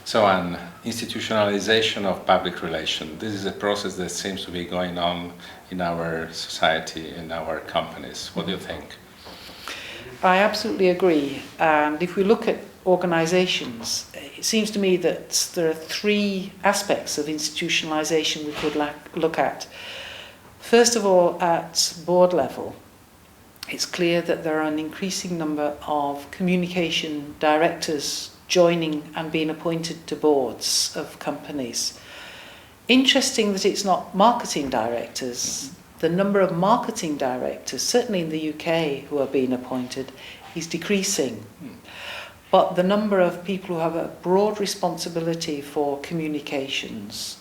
So, an institutionalization of public relation. This is a process that seems to be going on in our society, in our companies. What do you think? I absolutely agree. And if we look at organisations, it seems to me that there are three aspects of institutionalisation we could look at. First of all, at board level, it's clear that there are an increasing number of communication directors joining and being appointed to boards of companies. Interesting that it's not marketing directors. The number of marketing directors, certainly in the UK, who are being appointed is decreasing. But the number of people who have a broad responsibility for communications,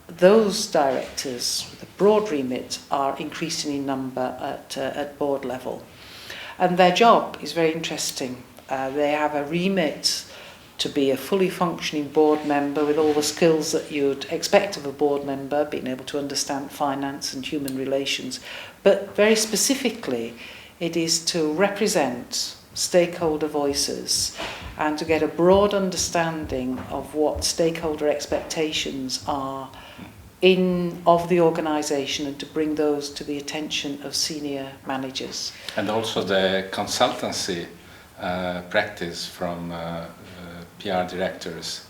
those directors with a broad remit are increasing in number at board level. And their job is very interesting. They have a remit to be a fully functioning board member with all the skills that you'd expect of a board member, being able to understand finance and human relations. But very specifically, it is to represent stakeholder voices and to get a broad understanding of what stakeholder expectations are of the organisation and to bring those to the attention of senior managers. And also the consultancy practice from PR directors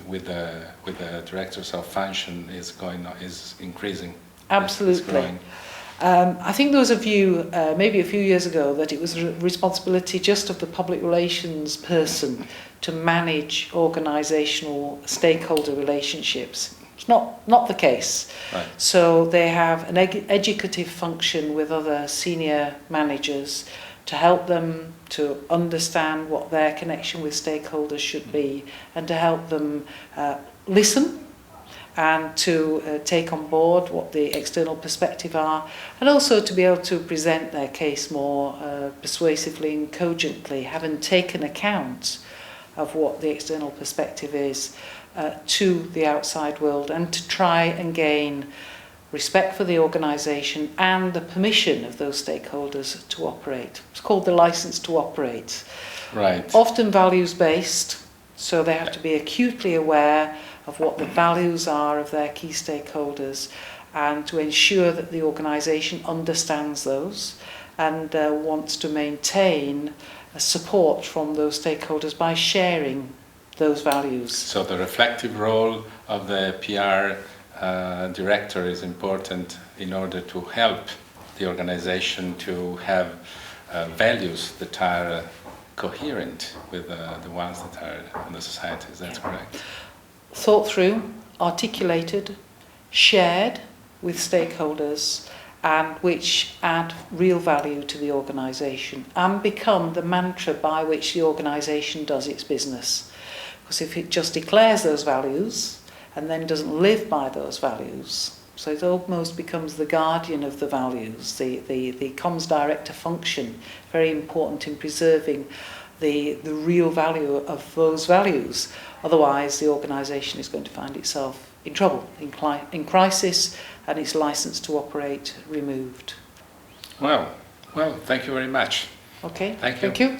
with the directors of function is increasing. Absolutely. I think there was a view, maybe a few years ago, that it was a responsibility just of the public relations person to manage organisational stakeholder relationships. It's not the case. Right. So they have an educative function with other senior managers to help them to understand what their connection with stakeholders should be and to help them listen and to take on board what the external perspective are, and also to be able to present their case more persuasively and cogently, having taken account of what the external perspective is to the outside world, and to try and gain respect for the organisation and the permission of those stakeholders to operate. It's called the licence to operate. Right. Often values-based, so they have to be acutely aware of what the values are of their key stakeholders and to ensure that the organisation understands those and wants to maintain support from those stakeholders by sharing those values. So the reflective role of the PR director is important in order to help the organisation to have values that are coherent with the ones that are in the society. Is that correct? Thought through, articulated, shared with stakeholders, and which add real value to the organisation and become the mantra by which the organisation does its business. Because if it just declares those values and then doesn't live by those values, so it almost becomes the guardian of the values, the comms director function, very important in preserving the real value of those values. Otherwise, the organisation is going to find itself in trouble, in crisis, and its licence to operate removed. Well, thank you very much. Okay, thank you. Thank you.